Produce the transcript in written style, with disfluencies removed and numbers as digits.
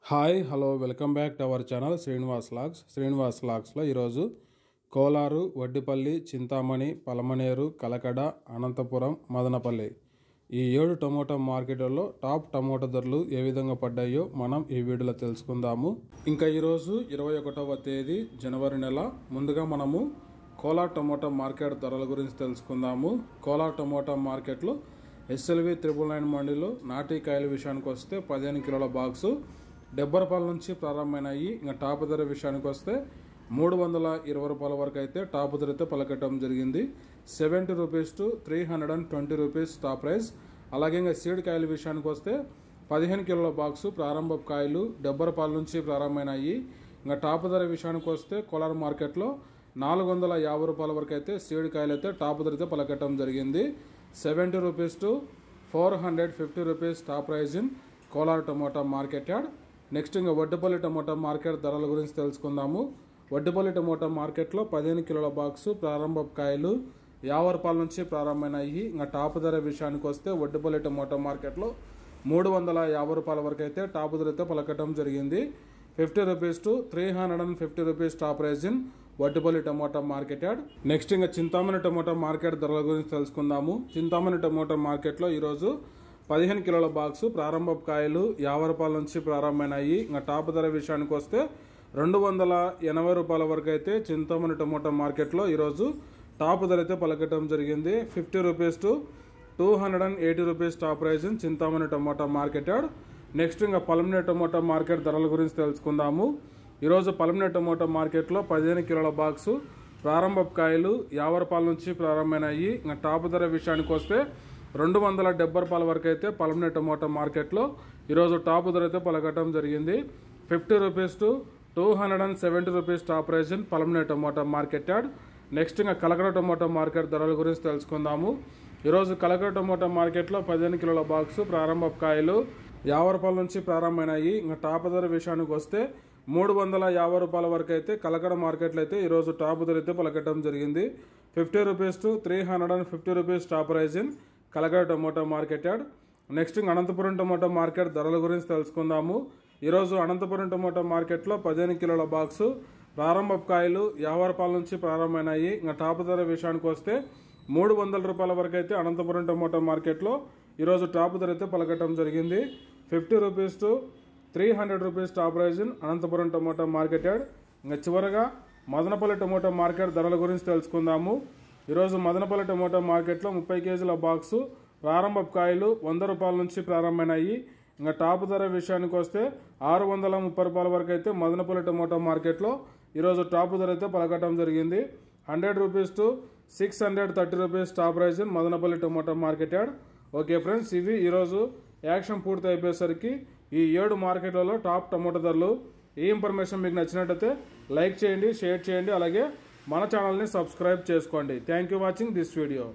Hi hello welcome back to our channel Srinivas లాగ్స్లో ఈరోజు కోలారు, వడ్డిపల్లి, చింతామణి, పలమనేరు, కలకడ, అనంతపురం, మదనపల్లి ఈ 7 టమోటా మార్కెట్లలో టాప్ టమోటా ధరలు ఏ విధంగా పడ్డాయో మనం ఈ వీడియోలో తెలుసుకుందాము. ఇంకా ఈరోజు 21వ తేదీ జనవరి నెల. ముందుగా మనము కోలార్ టమోటా మార్కెట్ ధరల గురించి తెలుసుకుందాము. కోలార్ టమోటా మార్కెట్లో SLV 999 మండీలో నాటి కాయల విషయానికి వస్తే 15 కిలోల బాక్సు 70 రూపాయల నుంచి ప్రారంభమైనాయి. ఇంకా టాప్ ధర విషయానికి వస్తే 320 రూపాయల వరకు అయితే టాప్ ధర అయితే పలకటం జరిగింది. 70 rupees to 320 rupees top price. అలాగే ఇంకా సీడ్ కాయల విషయానికి వస్తే 15 కిలోల బాక్సు ప్రారంభ కాయలు 70 రూపాయల నుంచి ప్రారంభమైనాయి. ఇంకా టాప్ ధర విషయానికి వస్తే కోలార్ మార్కెట్లో 450 రూపాయల వరకు అయితే సీడ్ కాయలు అయితే టాప్ ధర అయితే పలకటం జరిగింది. 70 rupees to 450 rupees top price in Kolar tomato market yard. Next ఇంకా వడ్డిపల్లి టమోటా మార్కెట్ ధరల గురించి తెలుసుకుందాము. వడ్డిపల్లి టమోటా మార్కెట్లో 15 కిలోల బాక్సు ప్రారంభ కాయలు 50 రూపాయల నుంచి ప్రారంభమైనాయి. ఇంకా టాప్ ధర విషయానికి వస్తే వడ్డిపల్లి టమోటా మార్కెట్లో 350 రూపాయల వరకు అయితే టాప్ ధర అయితే పలకటం జరిగింది. 50 rupees to 350 rupees top price in Vaddipalli tomato market yard. Next ఇంకా చింతామణి టమోటా మార్కెట్ ధరల గురించి తెలుసుకుందాము. చింతామణి టమోటా మార్కెట్లో ఈరోజు 15 కిలోల బాక్సు ప్రారంభ కాయలు 50 రూపాయల నుంచి ప్రారంభమైనాయి. ఇంకా టాప్ ధర విషయానికి వస్తే 280 రూపాయల వరకు అయితే చింతామణి టమోటా మార్కెట్లో ఈరోజు టాప్ ధర అయితే పలకటం జరిగింది. 50 rupees to 280 rupees top price in Chintamani tomato market yard. Next ఇంకా పలమనేరు టమోటా మార్కెట్ ధరల గురించి తెలుసుకుందాము. ఈరోజు పలమనేరు టమోటా మార్కెట్లో 15 కిలోల బాక్సు ప్రారంభ కాయలు 50 రూపాయల నుంచి ప్రారంభమైనాయి. ఇంకా టాప్ ధర విషయానికి వస్తే 270 రూపాయల వరకు అయితే పలమనేరు టమోటా మార్కెట్లో ఈరోజు టాప్ ధర అయితే పలకటం జరిగింది. 50 rupees to 270 rupees top price in Palamaner tomato market yard. Next ఇంకా కలకడ టమోటా మార్కెట్ ధరల గురించి తెలుసుకుందాము. ఈరోజు కలకడ టమోటా మార్కెట్లో 15 కిలోల బాక్సు ప్రారంభ కాయలు 50 రూపాయల నుంచి ప్రారంభమైనాయి. ఇంకా టాప్ ధర విషయానికి వస్తే 350 రూపాయల వరకు అయితే కలకడ మార్కెట్లో అయితే ఈరోజు టాప్ ధర అయితే పలకటం జరిగింది. 50 rupees to 350 rupees top price in Kalakada tomato market yard. Next Anantapuram tomato market ధరల గురించి తెలుసుకుందాము. ఈరోజు అనంతపురం టమోటా మార్కెట్లో 15 కిలోల బాక్సు ప్రారంభ కాయలు 50 రూపాయల నుంచి ప్రారంభమైనాయి. ఇంకా టాప్ ధర విషయానికి వస్తే 300 రూపాయల వరకు అయితే అనంతపురం టమోటా మార్కెట్లో ఈరోజు టాప్ ధర అయితే పలకటం జరిగింది. 50 rupees to 300 rupees top price in Anantapuram tomato market yard. ఇంకా చివరగా మదనపల్లి టమోటా మార్కెట్ ధరల గురించి తెలుసుకుందాము. ఈరోజు మదనపల్లి టమోటా మార్కెట్లో 30 కేజీల బాక్సు ప్రారంభ కాయలు 100 రూపాయల నుంచి ప్రారంభమైనాయి. ఇంకా టాప్ ధర విషయానికి వస్తే 630 రూపాయల వరకు అయితే మదనపల్లి టమోటా మార్కెట్లో ఈరోజు టాప్ ధర అయితే పలకటం జరిగింది. 100 rupees to 630 rupees top price in Madanapalle tomato market yard. Okay friends, ఇవి ఈరోజు యాక్షన్ పూర్తి అయిపోయేసరికి ఈ 7 మార్కెట్లలో టాప్ టమోటా ధరలు. ఈ ఇన్ఫర్మేషన్ మీకు నచ్చినట్టయితే లైక్ చేయండి, షేర్ చేయండి, అలాగే మన ఛానల్ని సబ్స్క్రైబ్ చేసుకోండి. Thank you watching this video.